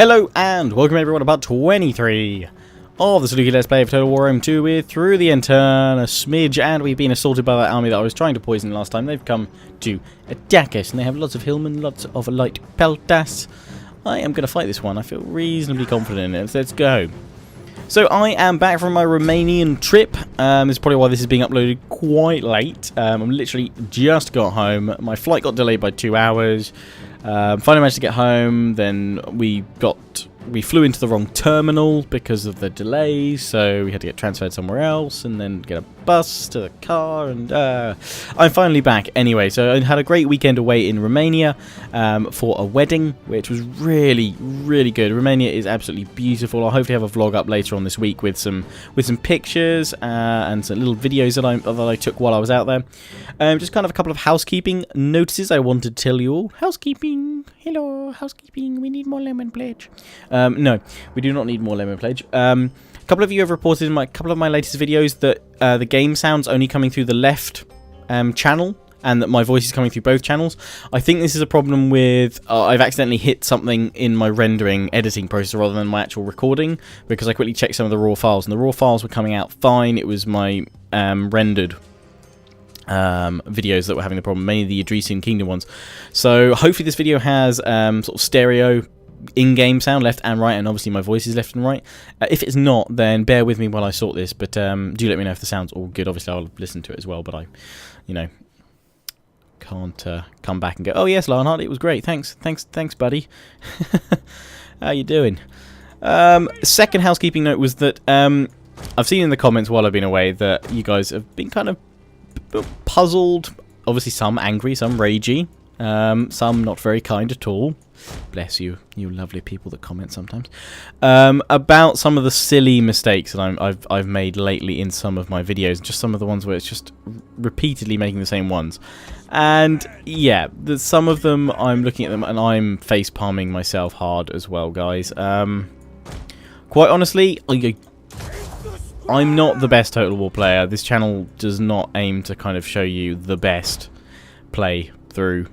Hello and welcome everyone about 23 of the Seleucid Let's Play of Total War Rome 2 with Through the Intern, a smidge, and we've been assaulted by that army that I was trying to poison last time. They've come to attack us and they have lots of hillmen, lots of light peltas. I am going to fight this one. I feel reasonably confident in it. Let's go. So I am back from my Romanian trip. This is probably why this is being uploaded quite late. I'm literally just got home. My flight got delayed by 2 hours. Finally managed to get home. Then we flew into the wrong terminal because of the delays, so we had to get transferred somewhere else and then get a bus to the car, and I'm finally back anyway. So I had a great weekend away in Romania for a wedding, which was really good. Romania is absolutely beautiful. I'll hopefully have a vlog up later on this week with some pictures and some little videos that I took while I was out there. Just kind of a couple of housekeeping notices I wanted to tell you all. Housekeeping, hello, housekeeping, we need more lemon pledge. No, we do not need more lemon pledge. A couple of you have reported in a couple of my latest videos that the game sound's only coming through the left channel, and that my voice is coming through both channels. I think this is a problem with I've accidentally hit something in my rendering editing process rather than my actual recording, because I quickly checked some of the raw files, and the raw files were coming out fine. It was my rendered videos that were having the problem, mainly the Adresian Kingdom ones. So hopefully this video has sort of stereo in-game sound left and right, and obviously my voice is left and right. If it's not, then bear with me while I sort this, but do let me know if the sound's all good. Obviously I'll listen to it as well, but I can't come back and go, oh yes, Lionheart, it was great, thanks buddy. How you doing? Second housekeeping note was that I've seen in the comments while I've been away that you guys have been kind of puzzled, obviously some angry, some ragey, some not very kind at all. Bless you, you lovely people that comment sometimes. About some of the silly mistakes that I've made lately in some of my videos, just some of the ones where it's just repeatedly making the same ones. And yeah, some of them I'm looking at them and I'm face palming myself hard as well, guys. Quite honestly, I'm not the best Total War player. This channel does not aim to kind of show you the best play through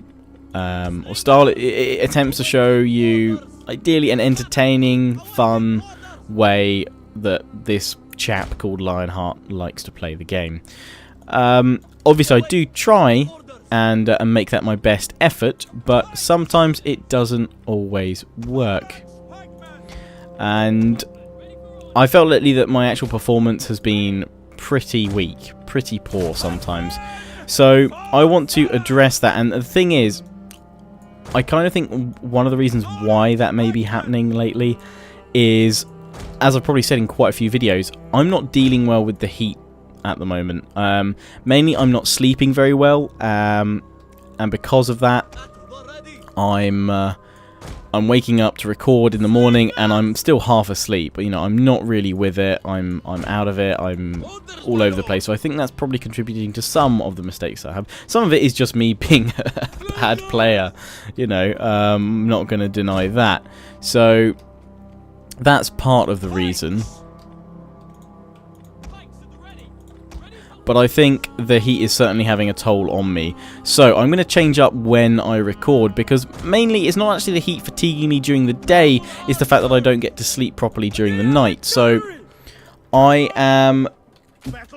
or style. It attempts to show you ideally an entertaining, fun way that this chap called Lionheart likes to play the game. Obviously I do try and make that my best effort, but sometimes it doesn't always work. And I felt lately that my actual performance has been pretty weak, pretty poor sometimes. So I want to address that, and the thing is, I kind of think one of the reasons why that may be happening lately is, as I've probably said in quite a few videos, I'm not dealing well with the heat at the moment. Mainly I'm not sleeping very well, and because of that I'm waking up to record in the morning and I'm still half asleep. You know, I'm not really with it. I'm out of it. I'm all over the place. So I think that's probably contributing to some of the mistakes I have. Some of it is just me being a bad player. You know, I'm not going to deny that. So that's part of the reason. But I think the heat is certainly having a toll on me. So I'm going to change up when I record, because mainly it's not actually the heat fatiguing me during the day, it's the fact that I don't get to sleep properly during the night. So I am,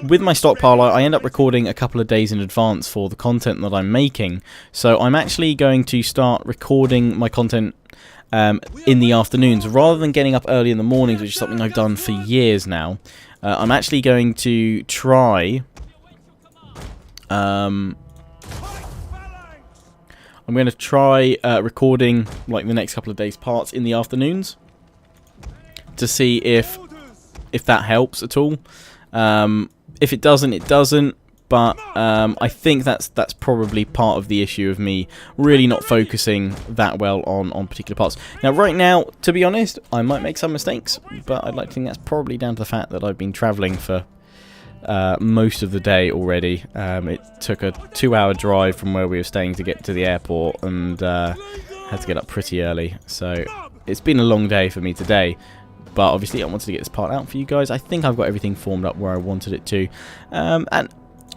with my stockpile, I end up recording a couple of days in advance for the content that I'm making. So I'm actually going to start recording my content in the afternoons, rather than getting up early in the mornings, which is something I've done for years now. I'm actually going to try... I'm going to try recording like the next couple of days' parts in the afternoons to see if that helps at all. If it doesn't, it doesn't. But I think that's probably part of the issue of me really not focusing that well on particular parts. Now, right now, to be honest, I might make some mistakes, but I'd like to think that's probably down to the fact that I've been travelling for most of the day already. It took a 2-hour drive from where we were staying to get to the airport, and had to get up pretty early. So it's been a long day for me today. But obviously I wanted to get this part out for you guys. I think I've got everything formed up where I wanted it to. And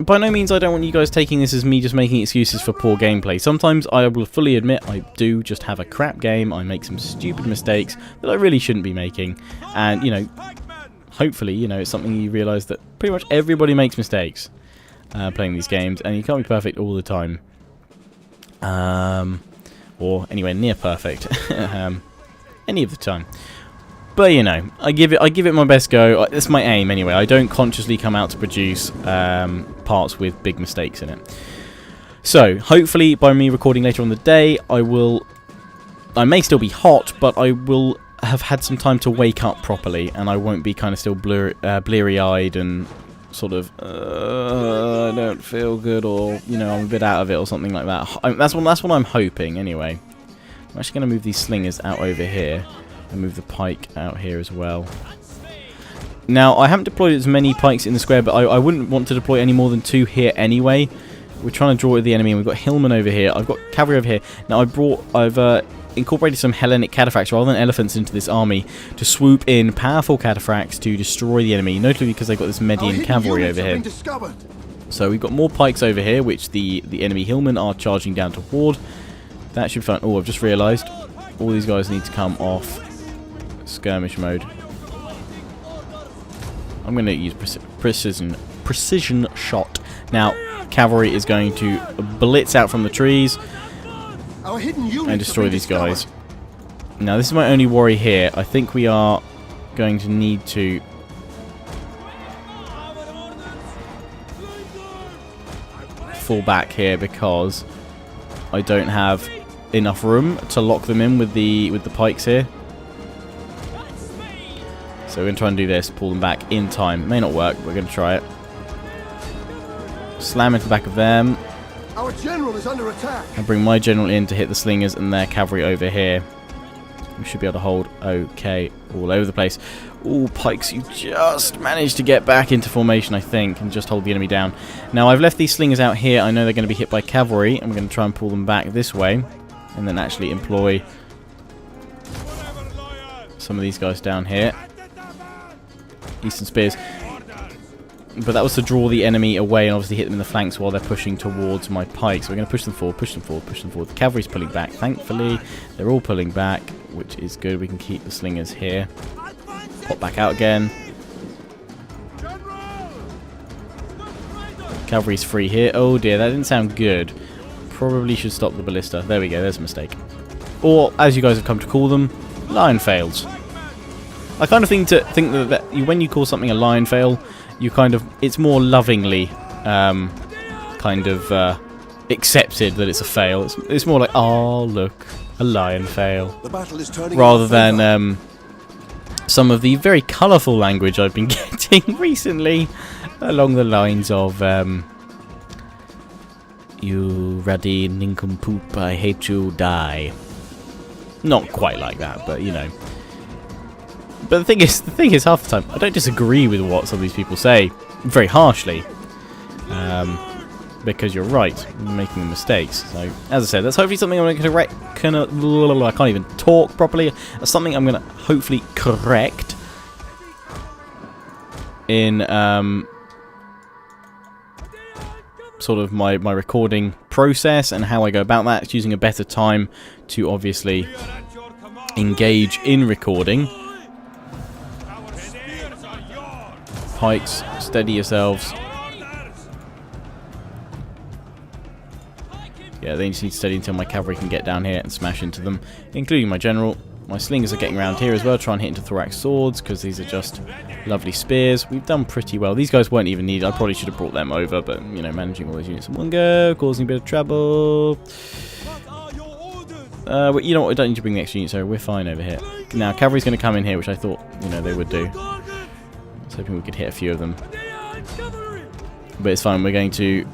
by no means I don't want you guys taking this as me just making excuses for poor gameplay. Sometimes I will fully admit I do just have a crap game. I make some stupid mistakes that I really shouldn't be making. And, you know, hopefully, you know, it's something you realise that pretty much everybody makes mistakes playing these games. And you can't be perfect all the time. Or anywhere near perfect. Any of the time. But, you know, I give it my best go. It's my aim, anyway. I don't consciously come out to produce parts with big mistakes in it. So, hopefully, by me recording later on the day, I may still be hot, but I will have had some time to wake up properly, and I won't be kind of still bleary-eyed and sort of, I don't feel good, or, you know, I'm a bit out of it, or something like that. That's what I'm hoping, anyway. I'm actually going to move these slingers out over here. And move the pike out here as well. Now, I haven't deployed as many pikes in the square, but I wouldn't want to deploy any more than 2 here anyway. We're trying to draw the enemy, and we've got hillmen over here. I've got cavalry over here. Now, I've incorporated some Hellenic cataphracts rather than elephants into this army to swoop in powerful cataphracts to destroy the enemy, notably because they've got this Median cavalry over here. So we've got more pikes over here, which the enemy hillmen are charging down toward. That should be fun. Oh, I've just realised all these guys need to come off skirmish mode. I'm going to use precision shot. Now, cavalry is going to blitz out from the trees and destroy these guys. Now, this is my only worry here. I think we are going to need to fall back here because I don't have enough room to lock them in with the pikes here. So we're going to try and do this, pull them back in time. It may not work, but we're going to try it. Slam into the back of them. Our general is under attack. And bring my general in to hit the slingers and their cavalry over here. We should be able to hold okay all over the place. Ooh, pikes, you just managed to get back into formation, I think, and just hold the enemy down. Now, I've left these slingers out here. I know they're going to be hit by cavalry. I'm going to try and pull them back this way. And then actually employ some of these guys down here. Eastern spears, but that was to draw the enemy away and obviously hit them in the flanks while they're pushing towards my pikes. So we're going to push them forward, push them forward, push them forward. The cavalry's pulling back. Thankfully, they're all pulling back, which is good. We can keep the slingers here. Pop back out again. Cavalry's free here. Oh dear, that didn't sound good. Probably should stop the ballista. There we go, there's a mistake. Or, as you guys have come to call them, lion fails. I kind of think that when you call something a lion fail, you kind of, it's more lovingly kind of accepted that it's a fail. It's more like, oh look, a lion fail, The battle is turning rather than some of the very colourful language I've been getting recently, along the lines of you ruddy nincompoop, I hate you, die. Not quite like that, but you know. But the thing is, half the time I don't disagree with what some of these people say very harshly, because you're right, you're making mistakes. So, as I said, that's hopefully something I'm going to I can't even talk properly. That's something I'm going to hopefully correct in sort of my recording process and how I go about that. It's using a better time to obviously engage in recording. Pikes, steady yourselves. Yeah, they just need to steady until my cavalry can get down here and smash into them, including my general. My slingers are getting around here as well, try and hit into thorax swords, because these are just lovely spears. We've done pretty well. These guys weren't even needed. I probably should have brought them over, but, you know, managing all those units in one go, causing a bit of trouble. But you know what, we don't need to bring the extra units over. We're fine over here. Now, cavalry's going to come in here, which I thought, you know, they would do. I was hoping we could hit a few of them. But it's fine. We're going to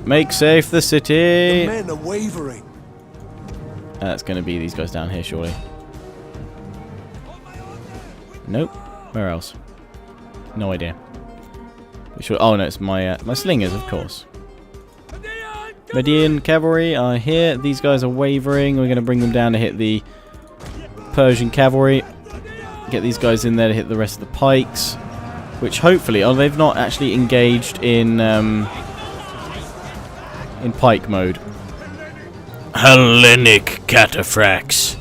make safe the city. The men are wavering. That's going to be these guys down here, surely. Nope. Where else? No idea. Oh no, it's my my slingers, of course. Median cavalry are here. These guys are wavering. We're going to bring them down to hit the Persian cavalry. Get these guys in there to hit the rest of the pikes. Which hopefully... Oh, they've not actually engaged in pike mode. Hellenic cataphracts.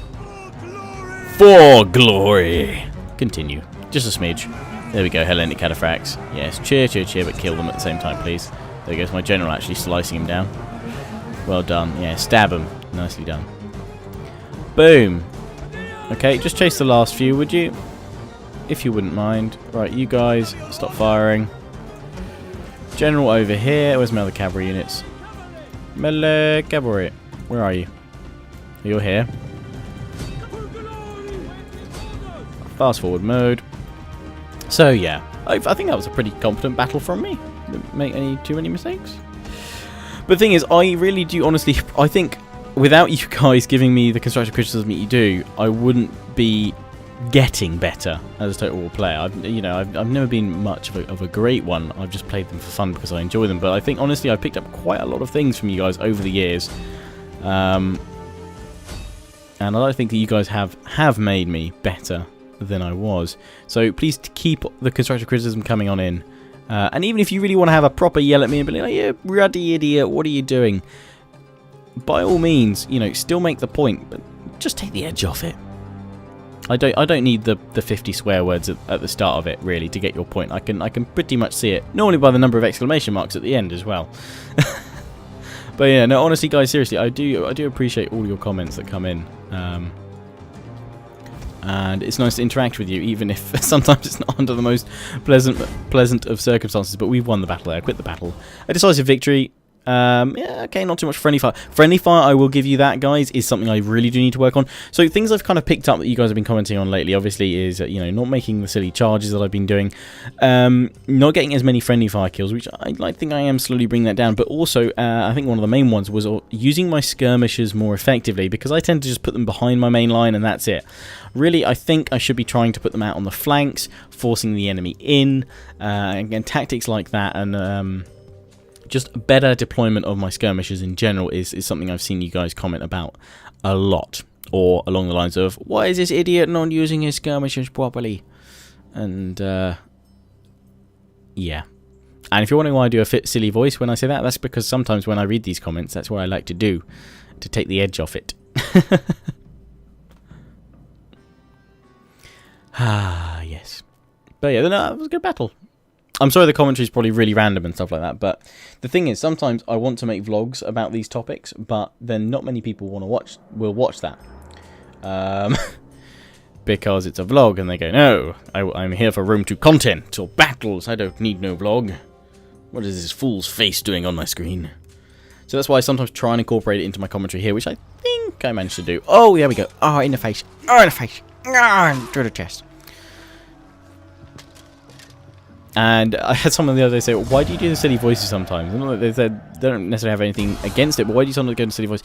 For glory. Continue. Just a smidge. There we go, Hellenic cataphracts. Yes, cheer, cheer, cheer, but kill them at the same time, please. There goes my general actually slicing him down. Well done. Yeah, stab him. Nicely done. Boom. Okay, just chase the last few, would you? If you wouldn't mind. Right, you guys, stop firing. General over here. Where's my other cavalry units? Melee cavalry. Where are you? You're here. Fast forward mode. So yeah, I think that was a pretty competent battle from me. Didn't make too many mistakes. But the thing is, I really do honestly, I think without you guys giving me the constructive criticism that you do, I wouldn't be getting better as a total war player. I've never been much of a great one. I've just played them for fun because I enjoy them. But I think honestly, I've picked up quite a lot of things from you guys over the years. And I don't think that you guys have made me better than I was. So please keep the constructive criticism coming on in. And even if you really want to have a proper yell at me and be like, "You ruddy idiot, what are you doing?" By all means, still make the point, but just take the edge off it. I don't need the 50 swear words at the start of it really to get your point. I can pretty much see it normally by the number of exclamation marks at the end as well. But yeah, no, honestly, guys, seriously, I do appreciate all your comments that come in. And it's nice to interact with you, even if sometimes it's not under the most pleasant of circumstances. But we've won the battle there, quit the battle. A decisive victory. Yeah, okay, not too much friendly fire. Friendly fire, I will give you that, guys, is something I really do need to work on. So things I've kind of picked up that you guys have been commenting on lately, obviously, is not making the silly charges that I've been doing, not getting as many friendly fire kills, which I think I am slowly bringing that down. But also, I think one of the main ones was using my skirmishers more effectively, because I tend to just put them behind my main line and that's it. Really, I think I should be trying to put them out on the flanks, forcing the enemy in, and tactics like that, and just better deployment of my skirmishers in general is something I've seen you guys comment about a lot. Or along the lines of, why is this idiot not using his skirmishers properly? And, yeah. And if you're wondering why I do a silly voice when I say that, that's because sometimes when I read these comments, that's what I like to do, to take the edge off it. Ah, yes. But yeah, no, it was a good battle. I'm sorry the commentary is probably really random and stuff like that, but the thing is, sometimes I want to make vlogs about these topics, but then not many people will watch that. Because it's a vlog, and they go, no, I'm here for room to content, or battles, I don't need no vlog. What is this fool's face doing on my screen? So that's why I sometimes try and incorporate it into my commentary here, which I think I managed to do. Oh, there we go. Oh, in the face. Oh, in the face. Oh, through the chest. And I had someone the other day say, why do you do the silly voices sometimes? And they said they don't necessarily have anything against it, but why do you sometimes go into silly voice?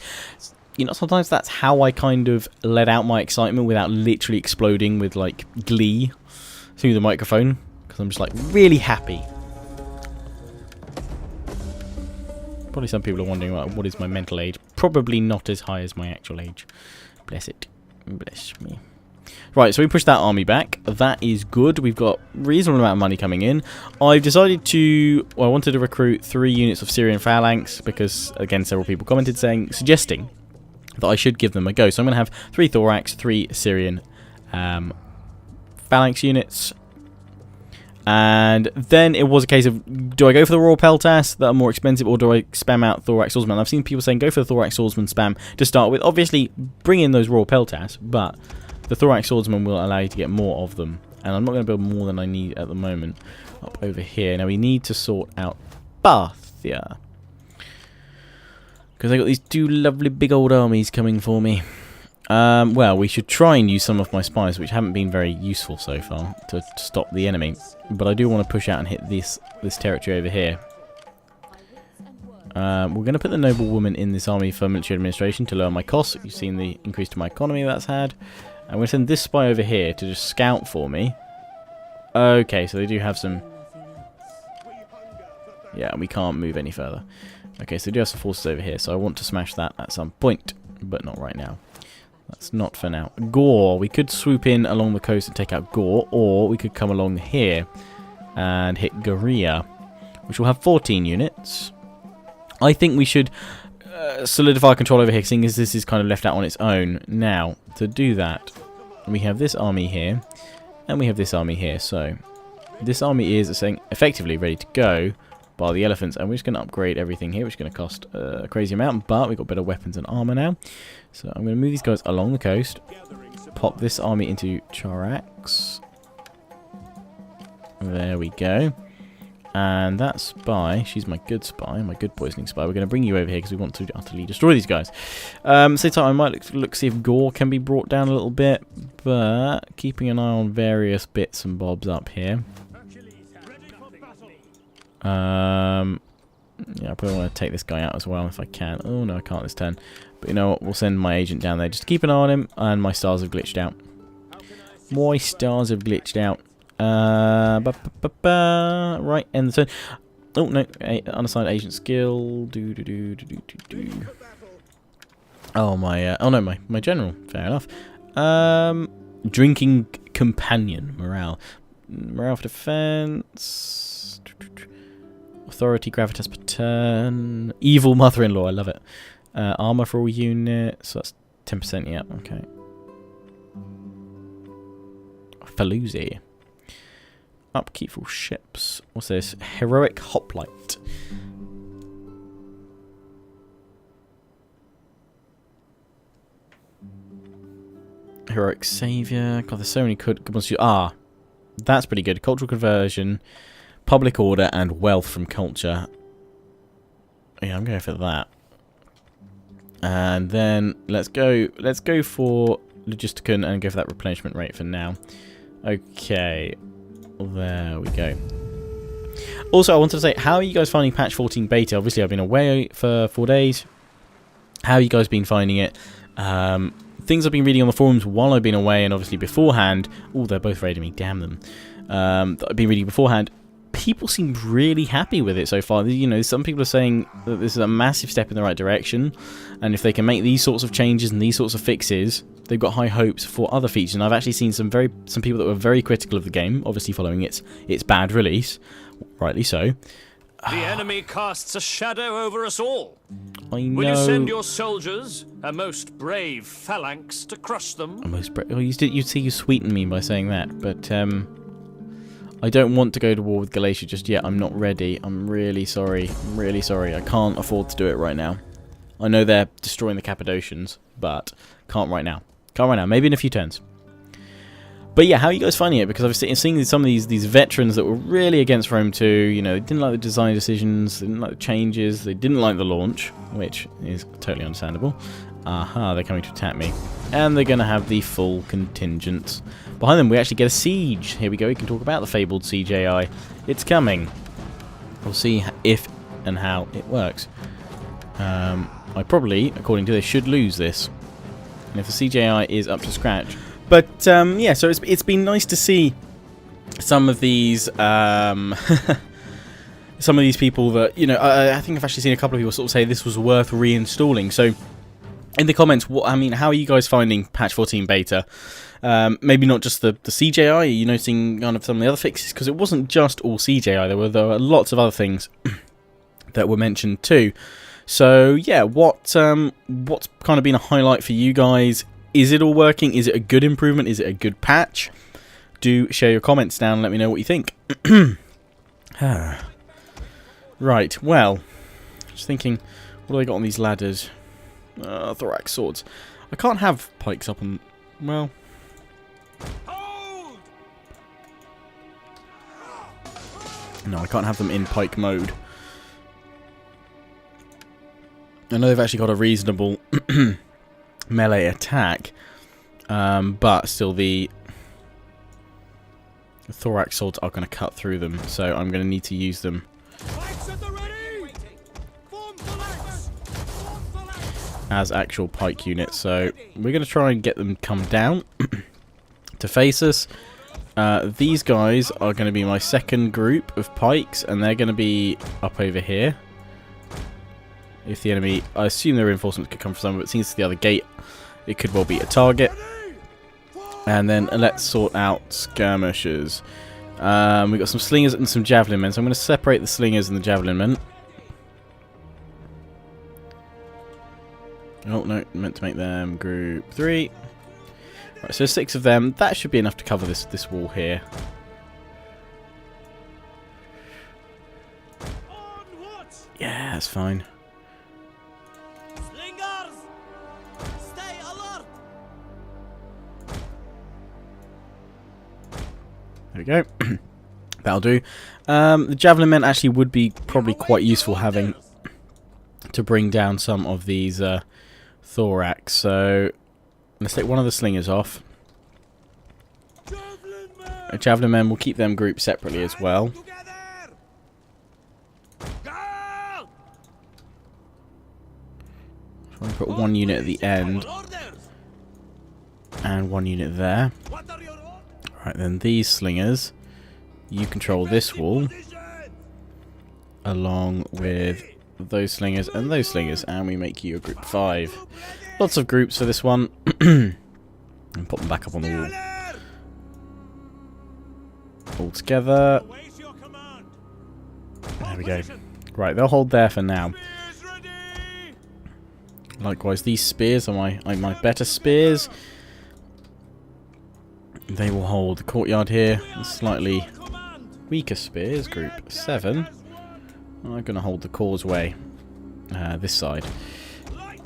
Sometimes that's how I kind of let out my excitement without literally exploding with, like, glee through the microphone. Because I'm just, like, really happy. Probably some people are wondering, like, what is my mental age? Probably not as high as my actual age. Bless it. Bless me. Right, so we pushed that army back. That is good. We've got a reasonable amount of money coming in. I've decided to... Well, I wanted to recruit 3 units of Syrian phalanx because, again, several people commented suggesting that I should give them a go. So I'm going to have 3 thorax, 3 Syrian phalanx units. And then it was a case of, do I go for the Royal Peltas that are more expensive, or do I spam out Thorax Swordsman? I've seen people saying go for the Thorax Swordsman spam to start with. Obviously, bring in those Royal Peltas, but the Thorax Swordsman will allow you to get more of them. And I'm not going to build more than I need at the moment up over here. Now, we need to sort out Parthia, because I got these 2 lovely big old armies coming for me. Well, we should try and use some of my spies, which haven't been very useful so far, to stop the enemy. But I do want to push out and hit this territory over here. We're going to put the noblewoman in this army for military administration to lower my costs. You've seen the increase to my economy that's had. And we're going to send this spy over here to just scout for me. Okay, so they do have some... Yeah, and we can't move any further. Okay, so they do have some forces over here, so I want to smash that at some point, but not right now. That's not for now. Gore. We could swoop in along the coast and take out Gore, or we could come along here and hit Goria, which will have 14 units. I think we should solidify control over here, seeing as this is kind of left out on its own. Now, to do that, we have this army here, and we have this army here. So, this army is effectively ready to go by the elephants, and we're just going to upgrade everything here, which is going to cost a crazy amount, but we've got better weapons and armor now. So, I'm going to move these guys along the coast, pop this army into Charax. There we go. And that spy, she's my good spy, my good poisoning spy. We're going to bring you over here because we want to utterly destroy these guys. Same time, I might look see if Gore can be brought down a little bit, but keeping an eye on various bits and bobs up here. Yeah, I probably want to take this guy out as well if I can. Oh no, I can't this turn. But you know what? We'll send my agent down there just to keep an eye on him. And my stars have glitched out. My stars have glitched out. Right, end the turn. Oh no, unassigned agent skill. Oh my, oh no, my general. Fair enough. Drinking companion morale for defense. Authority gravitas per turn. Evil mother-in-law. I love it. Armor for all units. So that's 10%. Yeah. Okay. Falusi. Upkeep for ships. What's this? Heroic Hoplite. Heroic Savior. God, there's so many good ones. That's pretty good. Cultural conversion, public order, and wealth from culture. Yeah, I'm going for that. And then let's go for Logisticon and go for that replenishment rate for now. Okay. There we go. Also, I wanted to say, how are you guys finding patch 14 beta? Obviously, I've been away for 4 days. How have you guys been finding it? Things I've been reading on the forums while I've been away, and obviously beforehand. Oh, they're both raiding me. Damn them. That I've been reading beforehand. People seem really happy with it so far. You know, some people are saying that this is a massive step in the right direction, and if they can make these sorts of changes and these sorts of fixes, they've got high hopes for other features. And I've actually seen some people that were very critical of the game, obviously following its bad release, rightly so. The enemy casts a shadow over us all. I know. Will you send your soldiers, a most brave phalanx, to crush them? A most brave. Oh, you sweetened me by saying that, but I don't want to go to war with Galatia just yet. I'm not ready. I'm really sorry. I'm really sorry. I can't afford to do it right now. I know they're destroying the Cappadocians, but can't right now. Can't right now. Maybe in a few turns. But yeah, how are you guys finding it? Because I've seen some of these veterans that were really against Rome 2. You know, they didn't like the design decisions, they didn't like the changes, they didn't like the launch, which is totally understandable. Aha, they're coming to attack me. And they're going to have the full contingent. Behind them, we actually get a siege. Here we go, we can talk about the fabled siege AI. It's coming. We'll see if and how it works. I probably, according to this, should lose this. And if the siege AI is up to scratch. But, yeah, so it's been nice to see some of these... some of these people that, you know, I think I've actually seen a couple of people sort of say this was worth reinstalling. So, in the comments, how are you guys finding patch 14 beta? Maybe not just the CJI. Are you noticing kind of some of the other fixes? Because it wasn't just all CJI. There were lots of other things that were mentioned too. So yeah, what's kind of been a highlight for you guys? Is it all working? Is it a good improvement? Is it a good patch? Do share your comments down and let me know what you think. Right, well, just thinking, what do I got on these ladders? Thorax swords. I can't have pikes up on... well... no, I can't have them in pike mode. I know they've actually got a reasonable melee attack, but still the thorax swords are going to cut through them, so I'm going to need to use them as actual pike units. So we're going to try and get them come down to face us. These guys are going to be my second group of pikes, and they're going to be up over here. If the enemy, I assume their reinforcements could come from somewhere, but since it's the other gate, it could well be a target. And then let's sort out skirmishers. We've got some slingers and some javelin men, so I'm going to separate the slingers and the javelin men. Oh, no, meant to make them group 3. Right, so 6 of them. That should be enough to cover this wall here. Yeah, that's fine. Slingers, stay alert. There we go. That'll do. The javelin men actually would be probably quite useful having to bring down some of these thorax. So let's take one of the slingers off. Javelin men, we'll keep them grouped separately as well. I'm going to put one unit at the end and one unit there. Right, then these slingers, you control this wall along with those slingers and those slingers, and we make you a group 5. Lots of groups for this one. And put them back up on the wall. All together. There we go. Right, they'll hold there for now. Likewise, these spears are my better spears. They will hold the courtyard here. The slightly weaker spears, group 7, are going to hold the causeway this side.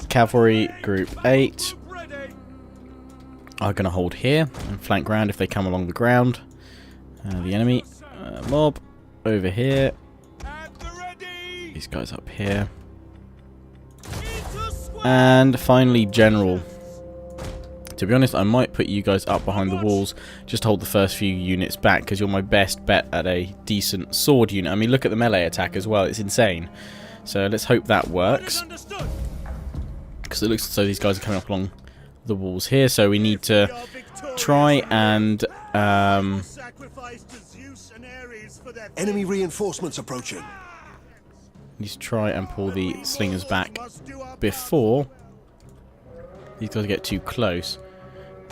Cavalry, group 8, are going to hold here and flank round if they come along the ground. The enemy mob over here. These guys up here. And finally, general. To be honest, I might put you guys up behind the walls just to hold the first few units back, because you're my best bet at a decent sword unit. I mean, look at the melee attack as well. It's insane. So let's hope that works. Because it looks as though these guys are coming up along the walls here. So we need to try and... Enemy reinforcements approaching. need to try and pull the slingers back before these guys get too close.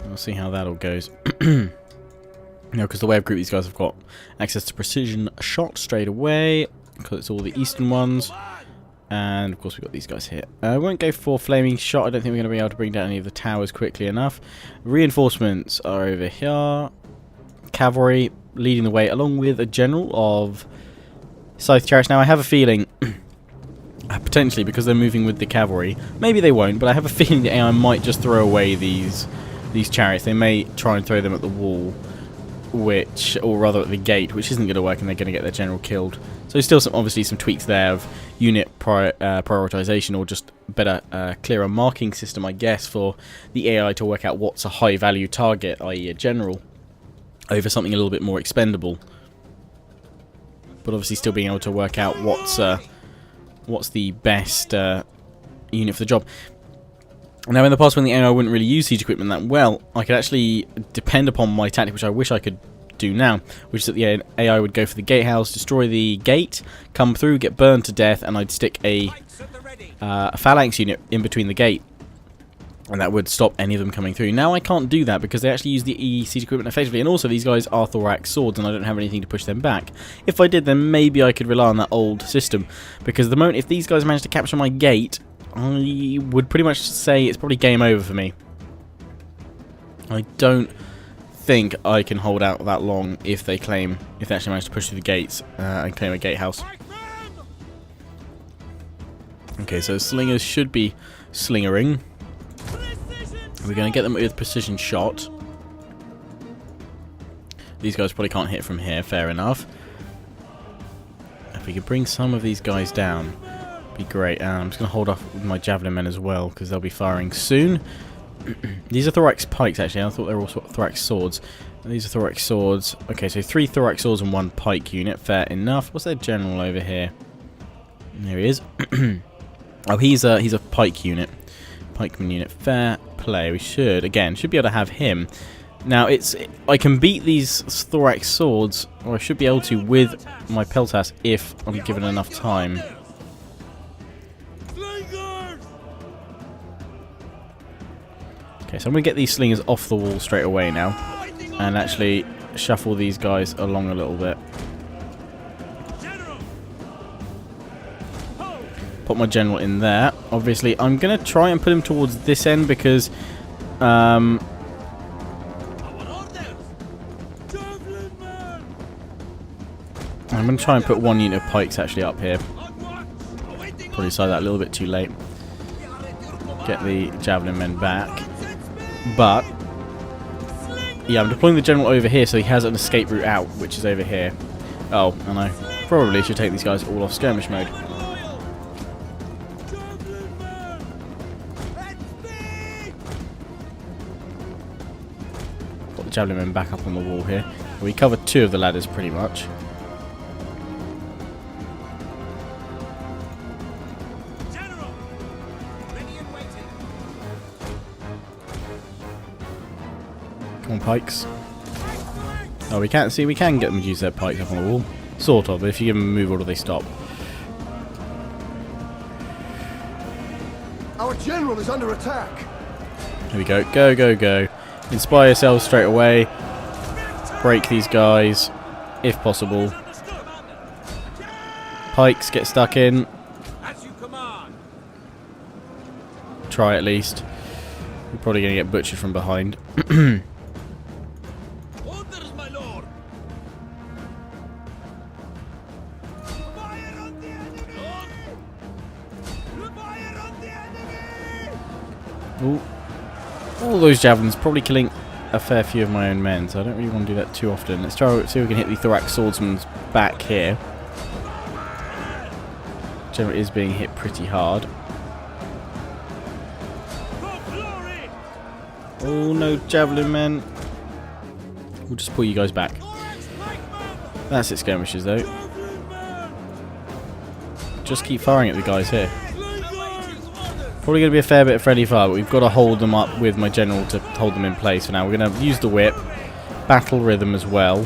We'll see how that all goes. Because the way I've grouped these guys, I've got access to precision shot straight away, because it's all the eastern ones. And of course we've got these guys here. I won't go for flaming shot. I don't think we're going to be able to bring down any of the towers quickly enough. Reinforcements are over here. Cavalry leading the way, along with a general of Scythe Chariots. Now I have a feeling, potentially because they're moving with the cavalry, maybe they won't, but I have a feeling the AI might just throw away these chariots. They may try and throw them at the wall, or rather at the gate, which isn't going to work, and they're going to get their general killed. So still obviously some tweaks there of unit prioritization, or just better, clearer marking system, I guess, for the AI to work out what's a high value target, i.e. a general, over something a little bit more expendable. But obviously still being able to work out what's the best unit for the job. Now in the past, when the AI wouldn't really use siege equipment that well, I could actually depend upon my tactic, which I wish I could do now, which is that the AI would go for the gatehouse, destroy the gate, come through, get burned to death, and I'd stick a phalanx unit in between the gate, and that would stop any of them coming through. Now I can't do that because they actually use the siege equipment effectively, and also these guys are thorax swords, and I don't have anything to push them back. If I did, then maybe I could rely on that old system, because at the moment, if these guys manage to capture my gate, I would pretty much say it's probably game over for me. I don't think I can hold out that long if they actually manage to push through the gates and claim a gatehouse. Okay, so slingers should be slingering. We're going to get them with precision shot. These guys probably can't hit from here, fair enough. If we could bring some of these guys down, be great. I'm just going to hold off with my javelin men as well, because they'll be firing soon. These are thorax pikes, actually. I thought they were all thorax swords. These are thorax swords. Okay, so 3 thorax swords and 1 pike unit. Fair enough. What's their general over here? There he is. Oh, he's a pike unit. Pikeman unit. Fair play. We should be able to have him. Now, I can beat these thorax swords, or I should be able to with my peltas if I'm given enough time. Okay, so I'm going to get these slingers off the wall straight away now, and actually shuffle these guys along a little bit. Put my general in there. Obviously, I'm going to try and put him towards this end because I'm going to try and put one unit of pikes actually up here. Probably decided that a little bit too late. Get the javelin men back. But yeah, I'm deploying the general over here so he has an escape route out, which is over here. Oh, and I probably should take these guys all off skirmish mode. Got the javelin men back up on the wall here. We covered 2 of the ladders pretty much. Come on, pikes. Oh, we can get them to use their pikes up on the wall. Sort of, but if you give them a move order, they stop. Our general is under attack. Here we go. Go, go, go. Inspire yourselves straight away. Break these guys, if possible. Pikes, get stuck in. Try at least. We're probably going to get butchered from behind. Ooh. All those javelins probably killing a fair few of my own men, so I don't really want to do that too often. Let's try see if we can hit the thorax swordsman's back here. General is being hit pretty hard. Oh no, javelin men. We'll just pull you guys back. That's it, skirmishers though. Just keep firing at the guys here. Probably going to be a fair bit of friendly fire, but we've got to hold them up with my general to hold them in place for now. We're going to use the whip, battle rhythm as well,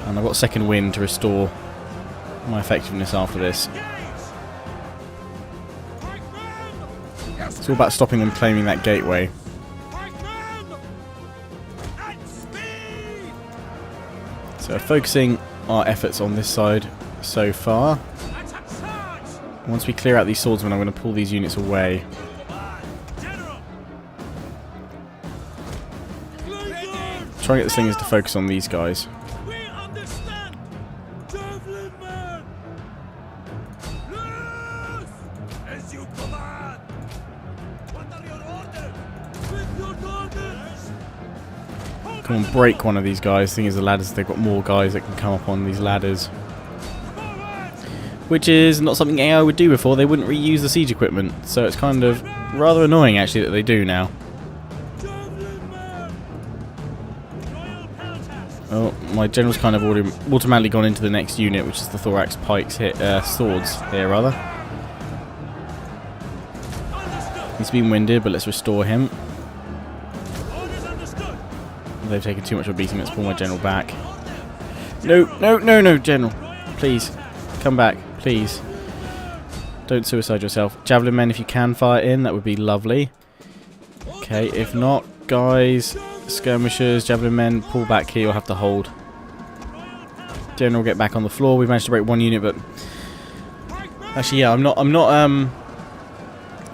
and I've got second wind to restore my effectiveness after this. It's all about stopping them claiming that gateway. So focusing our efforts on this side so far. Once we clear out these swordsmen, I'm going to pull these units away. Try and get the slingers to focus on these guys. Come on, break one of these guys. The thing is, the ladders, they've got more guys that can come up on these ladders. Which is not something AI would do before. They wouldn't reuse the siege equipment. So it's kind of rather annoying, actually, that they do now. Oh, my general's kind of already automatically gone into the next unit, which is the thorax pikes swords here, rather. He's been winded, but let's restore him. They've taken too much of a beating. Let's pull my general back. No, no, no, no, general. Please, come back. Please. Don't suicide yourself. Javelin men, if you can fire in, that would be lovely. Okay, if not, guys, skirmishers, javelin men, pull back here. You'll have to hold. General, get back on the floor. We've managed to break one unit, but actually, yeah, I'm not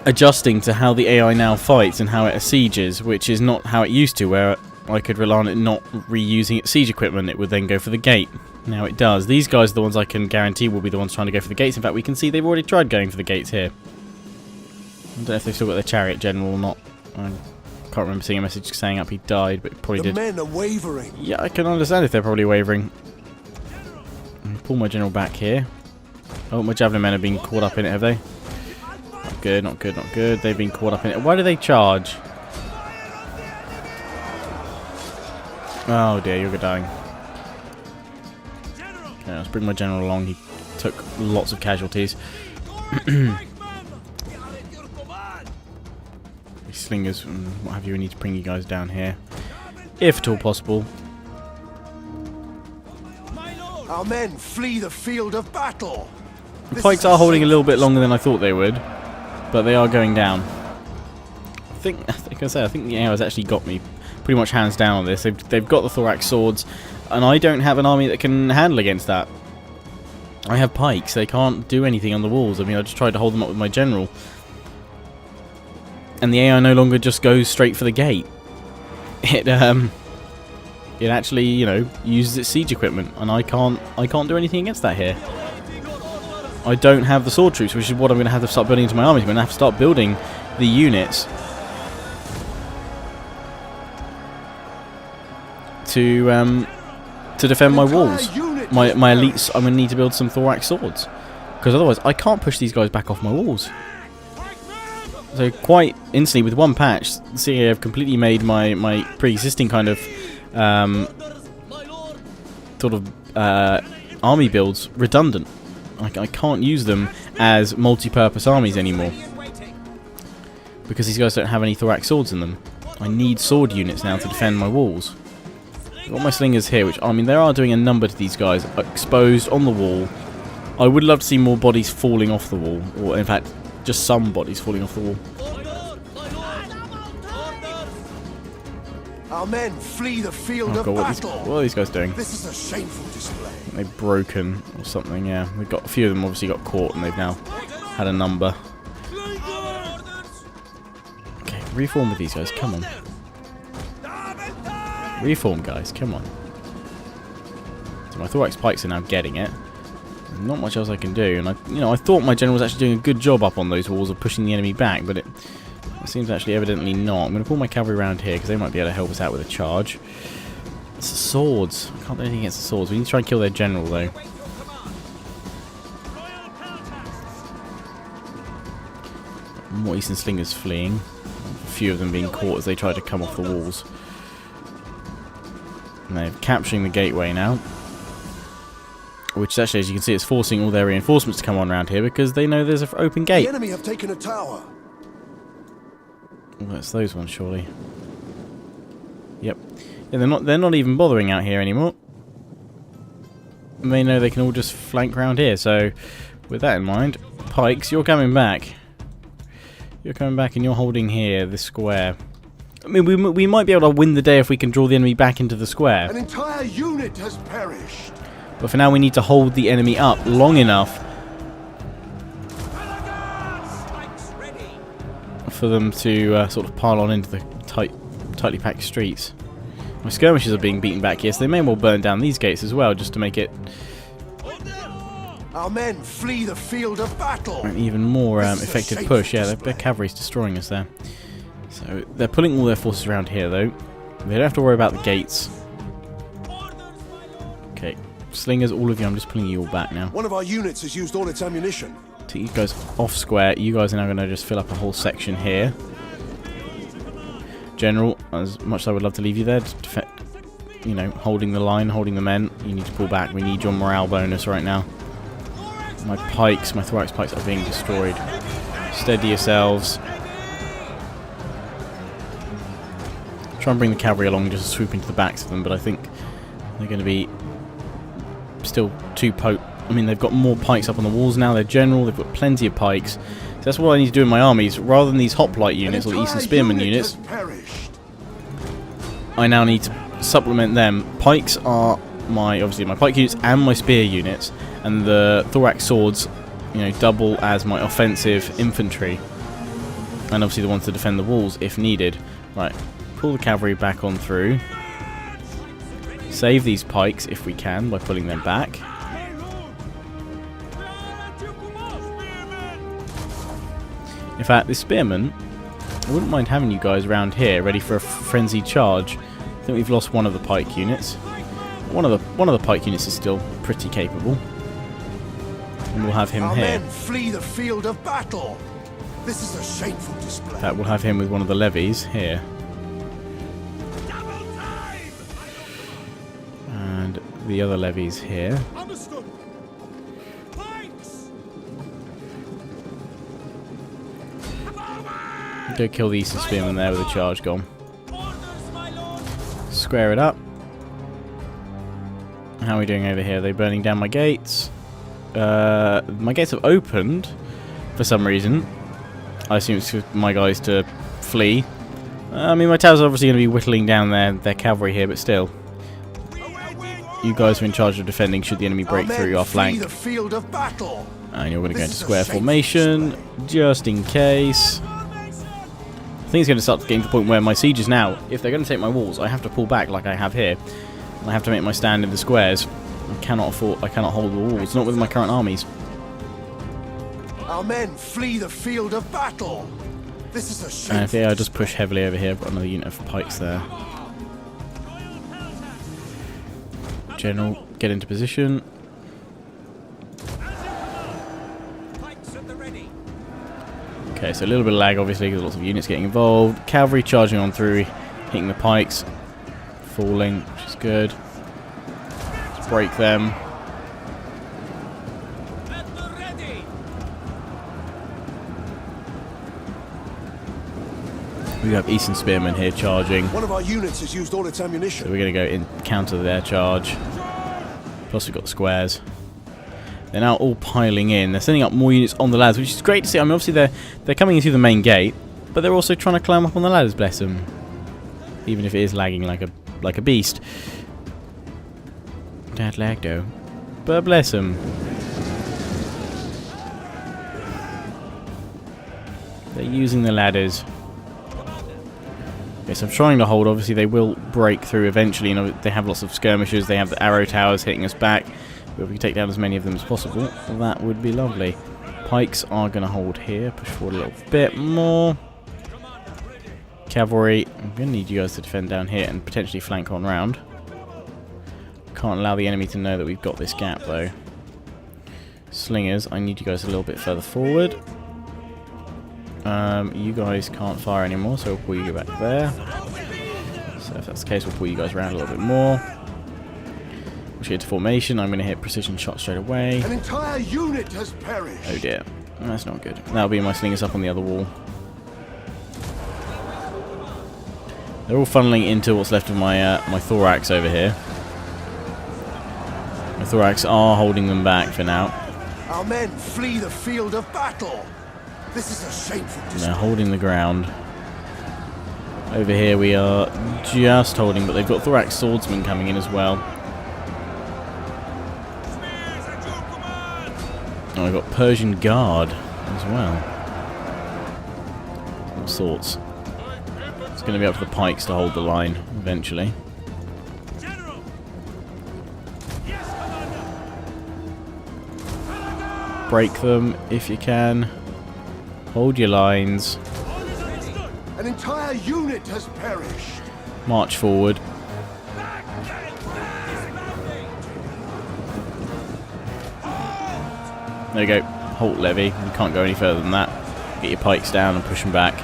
adjusting to how the AI now fights and how it sieges, which is not how it used to, where I could rely on it not reusing its siege equipment. It would then go for the gate. Now it does. These guys are the ones I can guarantee will be the ones trying to go for the gates. In fact, we can see they've already tried going for the gates here. I don't know if they've still got their chariot general or not. I can't remember seeing a message saying up he died, but it probably did. The men are wavering. Yeah, I can understand if they're probably wavering. Pull my general back here. Oh, my javelin men have been caught up in it, have they? Not good, not good, not good. They've been caught up in it. Why do they charge? Oh dear, you're dying. Okay, let's bring my general along. He took lots of casualties. These slingers and what have you, we need to bring you guys down here. If at all possible. Our men flee the field of battle. The pikes are holding a little bit longer than I thought they would, but they are going down. I think the AI has actually got me pretty much hands down on this. They've got the thorax swords. And I don't have an army that can handle against that. I have pikes. They can't do anything on the walls. I mean, I just tried to hold them up with my general. And the AI no longer just goes straight for the gate. It actually, you know, uses its siege equipment, and I can't do anything against that here. I don't have the sword troops, which is what I'm going to have to start building into my armies. I'm going to have to start building the units to defend my walls. My elites, I'm going to need to build some thorax swords, because otherwise I can't push these guys back off my walls. So quite instantly, with one patch, see, I've completely made my pre-existing kind of army builds redundant. I can't use them as multi-purpose armies anymore because these guys don't have any thorax swords in them. I need sword units now to defend my walls. I've got my slingers here, which, I mean, they are doing a number to these guys, exposed on the wall. I would love to see more bodies falling off the wall, or in fact, just some bodies falling off the wall. Our men flee the field Oh of god, battle. what are these guys doing? This is a shameful display. They've broken or something, yeah. We've got a few of them obviously got caught and they've now had a number. Okay, reform with these guys, come on. Reform, guys, come on. So my thorax pikes are now getting it. Not much else I can do, and I thought my general was actually doing a good job up on those walls of pushing the enemy back, but it seems actually evidently not. I'm going to pull my cavalry around here because they might be able to help us out with a charge. It's the swords. I can't do anything against the swords. We need to try and kill their general though. More Eastern Slingers fleeing. A few of them being caught as they try to come off the walls. And they're capturing the gateway now. Which actually, as you can see, is forcing all their reinforcements to come on around here because they know there's an open gate. The enemy have taken a tower. Well, that's those ones, surely. Yep. Yeah, they're not even bothering out here anymore. And they know they can all just flank round here. So, with that in mind, pikes, you're coming back. You're coming back and you're holding here, this square. I mean, we might be able to win the day if we can draw the enemy back into the square. An entire unit has perished. But for now, we need to hold the enemy up long enough for them to sort of pile on into the tightly packed streets. My skirmishers are being beaten back here, so they may well burn down these gates as well, just to make it Our men flee the field of battle. an even more effective push. Yeah, their cavalry's destroying us there. So they're pulling all their forces around here, though. They don't have to worry about the gates. Okay. Slingers, all of you, I'm just pulling you all back now. One of our units has used all its ammunition. Take you guys off square. You guys are now going to just fill up a whole section here. General, as much as I would love to leave you there, you know, holding the line, holding the men, you need to pull back. We need your morale bonus right now. My pikes, my thorax pikes are being destroyed. Steady yourselves. Try and bring the cavalry along, just swoop into the backs of them, but I think they're going to be still too potent. I mean, they've got more pikes up on the walls now. They're general. They've got plenty of pikes. So that's what I need to do in my armies. Rather than these hoplite units or the Eastern Spearman units, I now need to supplement them. Pikes are obviously my pike units and my spear units, and the thorax swords, you know, double as my offensive infantry, and obviously the ones to defend the walls if needed. Right, pull the cavalry back on through. Save these pikes if we can by pulling them back. In fact, this spearman, I wouldn't mind having you guys around here ready for a frenzied charge. I think we've lost one of the pike units. One of the pike units is still pretty capable. And we'll have him Our here. men flee the field of battle. This is a shameful display. In fact, we'll have him with one of the levies here. And the other levies here. Understood. Pikes. Go kill the Eastern Spearman there with a charge gone. Orders, my lord. Square it up. How are we doing over here? Are they burning down my gates? My gates have opened for some reason. I assume it's for my guys to flee. I mean, my towers are obviously going to be whittling down their cavalry here, but still. You guys are in charge of defending should the enemy break through our flee flank. the field of battle. And you're going to go This into is a square shameful formation, display. just in case. I think it's going to start getting to the point where my sieges now, if they're going to take my walls, I have to pull back like I have here. And I have to make my stand in the squares. I cannot hold the walls, not with my current armies. Our men flee the field of battle. This is a And shameful if they just push heavily over here, I've got another unit of pikes there. General, get into position. Pikes at the ready. Okay, so a little bit of lag, obviously, because lots of units getting involved. Cavalry charging on through, hitting the pikes, falling, which is good. Let's break them. At the ready. We have Eastern Spearmen here charging. One of our units has used all its ammunition. So we're going to go in counter their charge. Plus we've got the squares. They're now all piling in. They're sending up more units on the ladders, which is great to see. I mean, obviously they're coming in through the main gate, but they're also trying to climb up on the ladders, bless them. Even if it is lagging like a beast. That lag though. But bless them. They're using the ladders. Okay, so I'm trying to hold. Obviously they will break through eventually. You know, they have lots of skirmishers. They have the arrow towers hitting us back. But if we can take down as many of them as possible, that would be lovely. Pikes are going to hold here. Push forward a little bit more. Cavalry, I'm going to need you guys to defend down here and potentially flank on round. Can't allow the enemy to know that we've got this gap though. Slingers, I need you guys a little bit further forward. You guys can't fire anymore, so we'll pull you back there. So if that's the case, we'll pull you guys around a little bit more. We'll get to formation. I'm going to hit precision shot straight away. An entire unit has perished. Oh dear, that's not good. That'll be my slingers up on the other wall. They're all funneling into what's left of my my thorax over here. My thorax are holding them back for now. Our men flee the field of battle. This is a shameful And display. they're holding the ground. Over here we are just holding, but they've got thorax swordsmen coming in as well. Spears at your command. And I've got Persian Guard as well. All sorts. It's going to be up to the pikes to hold the line eventually. General. Yes, Commander. Break them if you can. Hold your lines. Orders understood. An entire unit has perished. March forward. There we go. Halt levy. You can't go any further than that. Get your pikes down and push them back.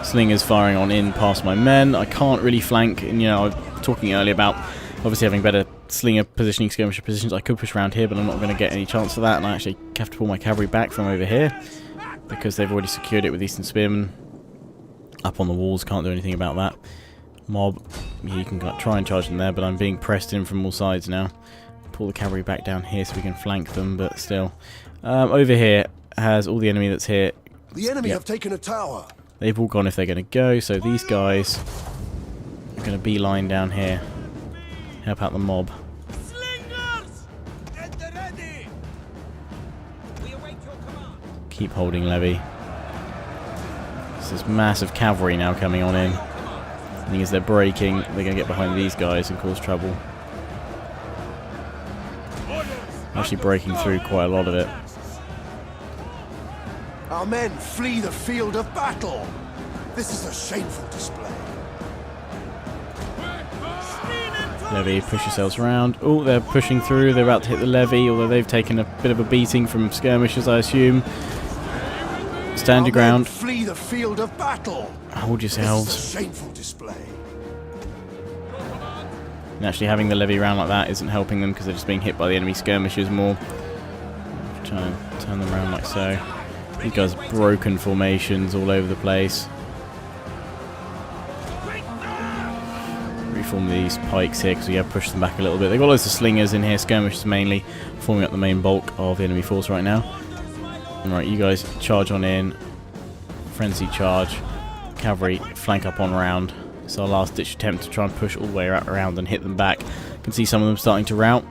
Slingers firing on in past my men. I can't really flank. And, you know, I was talking earlier about obviously having better slinger positioning, skirmisher positions. I could push around here, but I'm not going to get any chance of that. And I actually have to pull my cavalry back from over here because they've already secured it with Eastern Spearmen up on the walls. Can't do anything about that. Mob, you can try and charge them there, but I'm being pressed in from all sides now. Pull the cavalry back down here so we can flank them, but still. Over here has all the enemy that's here. The enemy Yep. have taken a tower. They've all gone if they're going to go, so these guys are going to beeline down here. Help out the mob. Slingers at the ready. We await your command. Keep holding levy. There's massive cavalry now coming on in. The thing is, they're breaking. They're going to get behind these guys and cause trouble. Actually breaking through quite a lot of it. Our men flee the field of battle. This is a shameful display. Levy, push yourselves around. Oh, they're pushing through. They're about to hit the levy, although they've taken a bit of a beating from skirmishers, I assume. Stand your Our men ground. flee the field of battle. Hold This yourselves. is a shameful display. And actually having the levy around like that isn't helping them because they're just being hit by the enemy skirmishers more. Try and turn them around like so. These guys have broken formations all over the place. Reform these pikes here because we have pushed them back a little bit. They've got loads of slingers in here, skirmishers mainly, forming up the main bulk of the enemy force right now. Alright, you guys charge on in. Frenzy charge. Cavalry flank up on round. It's our last ditch attempt to try and push all the way around and hit them back. You can see some of them starting to rout.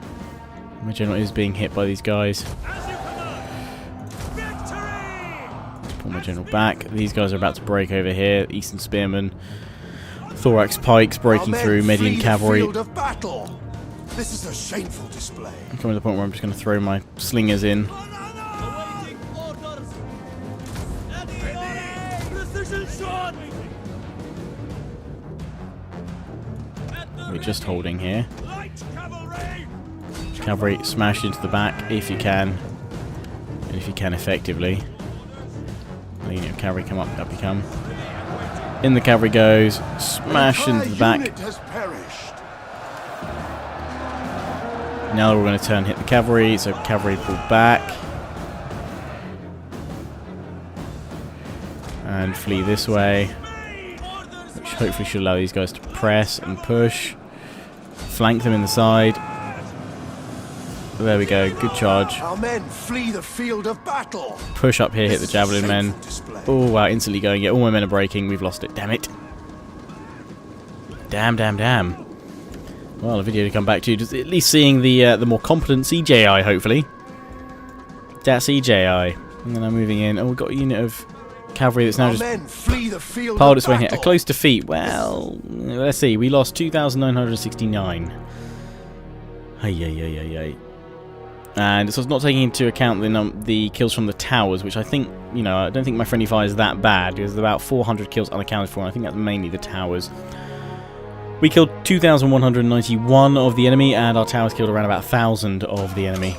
My general is being hit by these guys. As you command. Victory! Pull my general back. These guys are about to break over here. Eastern Spearmen, Thorax Pikes breaking Our men through, Median flee the Cavalry. field of battle. This is a shameful display. I'm coming to the point where I'm just going to throw my slingers in. Awaiting orders. Ready. Precision shot. We're just holding here. Light cavalry. Cavalry smash into the back if you can. And if you can effectively. Linear cavalry come up you come. In the cavalry goes, smash An into the entire back. unit has perished. Now we're going to turn and hit the cavalry, so cavalry pull back. And flee this way. Which hopefully should allow these guys to press and push. Flank them in the side. There we go, good charge. Our men flee the field of battle. Push up here, hit the This is a javelin men. shameful display. Oh wow, instantly going. Yeah, all my men are breaking. We've lost it. Damn it. Damn, damn, damn. Well, a video to come back to. Just at least seeing the more competent CJI, hopefully. That's CJI. And then I'm moving in. Oh, we've got a unit of cavalry that's now Our just men flee the field piled of its way in here. A battle. close defeat. Well, let's see. We lost 2,969. Ay. And it's not taking into account the kills from the towers, which I think, you know, I don't think my friendly fire is that bad. There's about 400 kills unaccounted for, and I think that's mainly the towers. We killed 2,191 of the enemy, and our towers killed around about 1,000 of the enemy.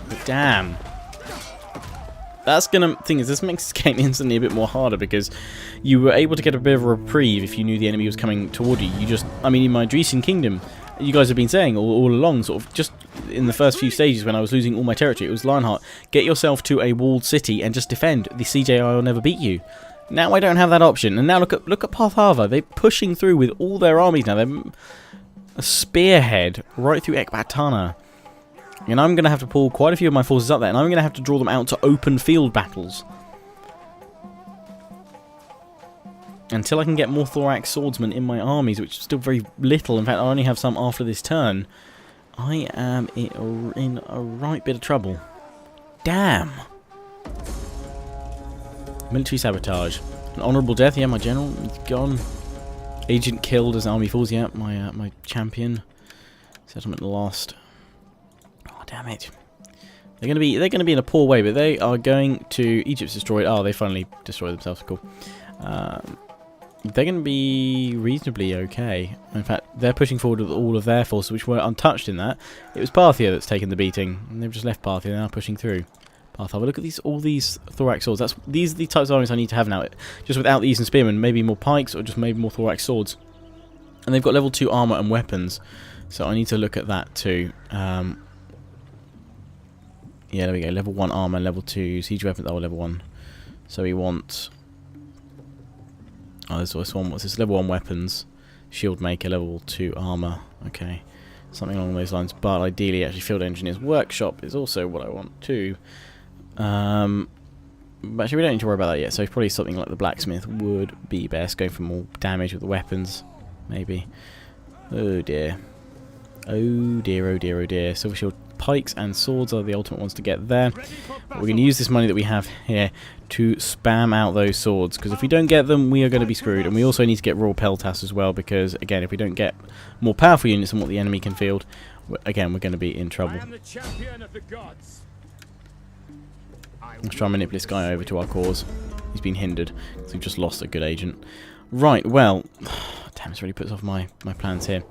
But damn. That's gonna... thing is, this makes this game instantly a bit more harder, because you were able to get a bit of a reprieve if you knew the enemy was coming toward you. You just... I mean, in my Dreesen Kingdom, you guys have been saying all along, sort of, just in the first few stages when I was losing all my territory, it was Lionheart, get yourself to a walled city and just defend. The CJI will never beat you. Now I don't have that option, and now look at Partharva. They're pushing through with all their armies now. They're a spearhead right through Ecbatana. And I'm going to have to pull quite a few of my forces up there, and I'm going to have to draw them out to open field battles. Until I can get more Thorax swordsmen in my armies, which is still very little. In fact, I only have some after this turn. I am in a right bit of trouble. Damn. Military sabotage. An honourable death, yeah, my general is gone. Agent killed as army falls, yeah, my champion. Settlement lost. Oh damn it. They're gonna be in a poor way, but they are going to Egypt's destroyed. Oh, they finally destroyed themselves, cool. They're gonna be reasonably okay. In fact, they're pushing forward with all of their forces, which were untouched in that. It was Parthia that's taken the beating, and they've just left Parthia, they're now pushing through. Partharva, look at all these Thorax swords. These are the types of armies I need to have now. Just without the Eastern Spearmen, maybe more pikes or just maybe more Thorax swords. And they've got level 2 armor and weapons, so I need to look at that too. Yeah, there we go. Level 1 armor, level 2 siege weapons. Oh, level 1. So we want. Oh, there's this one. What's this? Level 1 weapons, shield maker, level 2 armor. Okay, something along those lines. But ideally, actually, field engineer's workshop is also what I want too. But actually we don't need to worry about that yet, so probably something like the blacksmith would be best, going for more damage with the weapons, maybe. Oh dear. Oh dear, oh dear, oh dear. Silver shield pikes and swords are the ultimate ones to get there. But we're going to use this money that we have here to spam out those swords, because if we don't get them, we are going to be screwed. And we also need to get Royal Peltas as well, because again, if we don't get more powerful units than what the enemy can field, again, we're going to be in trouble. I am the champion of the gods. Let's try and manipulate this guy over to our cause. He's been hindered, because we've just lost a good agent. Right, well... Damn, this really puts off my plans here.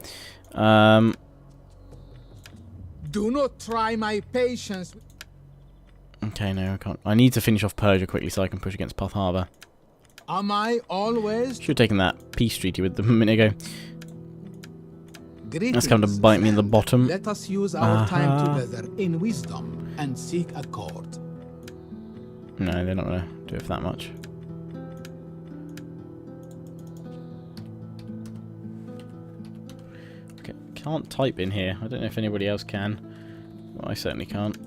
Do not try my patience. Okay, no, I can't. I need to finish off Persia quickly so I can push against Partharva. Am I always? Should have taken that peace treaty with them a minute ago. Greetings, That's come to bite me in the friend. bottom. Let us use our time together in wisdom and seek accord. No, they're not going to do it for that much. Okay, can't type in here. I don't know if anybody else can. Well, I certainly can't.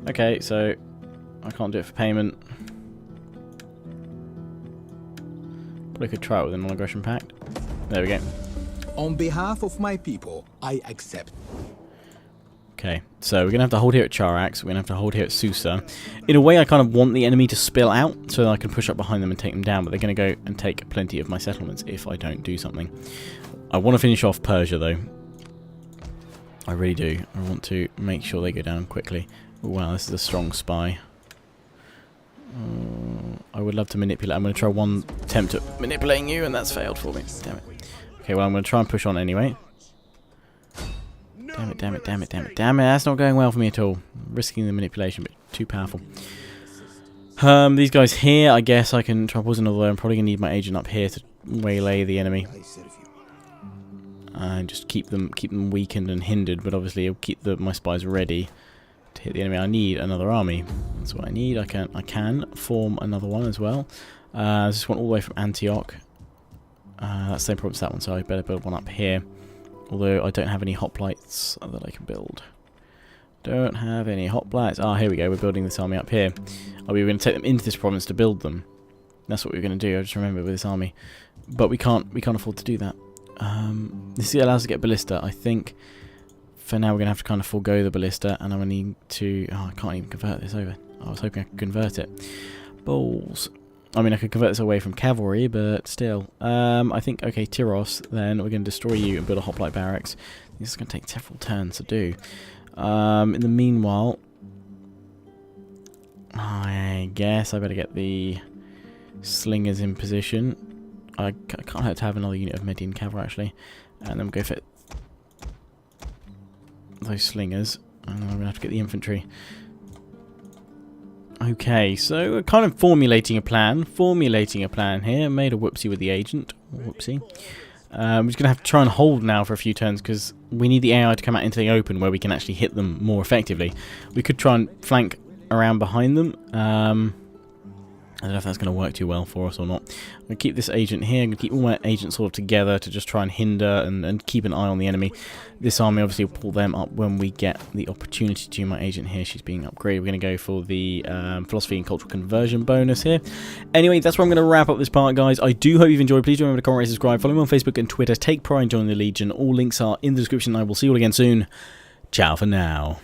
Okay, so I can't do it for payment. But I could try it with a non-aggression pact. There we go. On behalf of my people, I accept. Okay, so we're going to have to hold here at Charax, we're going to have to hold here at Susa. In a way, I kind of want the enemy to spill out so that I can push up behind them and take them down, but they're going to go and take plenty of my settlements if I don't do something. I want to finish off Persia, though. I really do. I want to make sure they go down quickly. Oh, wow, this is a strong spy. I would love to manipulate. I'm going to try one attempt at manipulating you, and that's failed for me. Damn it. Okay, well, I'm going to try and push on anyway. Damn it, damn it, damn it, damn it, damn it. That's not going well for me at all. I'm risking the manipulation, but too powerful. These guys here, I guess I can try pausing, although I'm probably going to need my agent up here to waylay the enemy. And just keep them weakened and hindered, but obviously it'll keep my spies ready to hit the enemy. I need another army. That's what I need. I can form another one as well. This one all the way from Antioch. That's the same problem as that one, so I better build one up here. Although I don't have any hoplites that I can build. Don't have any hoplites. Ah, here we go. We're building this army up here. Oh, we were going to take them into this province to build them. That's what we were going to do. I just remember with this army, but we can't afford to do that. This allows us to get ballista. I think for now we're going to have to kind of forego the ballista, and I'm going to need to. Oh, I can't even convert this over. I was hoping I could convert it. Balls. I mean, I could convert this away from cavalry, but still. I think, okay, Tyros, then we're going to destroy you and build a hoplite barracks. This is going to take several turns to do. In the meanwhile, I guess I better get the slingers in position. I can't hurt to have another unit of Median cavalry, actually. And then we'll go for those slingers. And then I'm going to have to get the infantry. Okay, so we're kind of formulating a plan here. Made a whoopsie with the agent. Whoopsie. We're just going to have to try and hold now for a few turns because we need the AI to come out into the open where we can actually hit them more effectively. We could try and flank around behind them. I don't know if that's going to work too well for us or not. I'm going to keep this agent here. I'm going to keep all my agents sort of together to just try and hinder and keep an eye on the enemy. This army obviously will pull them up when we get the opportunity to. My agent here, she's being upgraded. We're going to go for the philosophy and cultural conversion bonus here. Anyway, that's where I'm going to wrap up this part, guys. I do hope you've enjoyed. Please do remember to comment, rate, subscribe. Follow me on Facebook and Twitter. Take pride in joining the Legion. All links are in the description. I will see you all again soon. Ciao for now.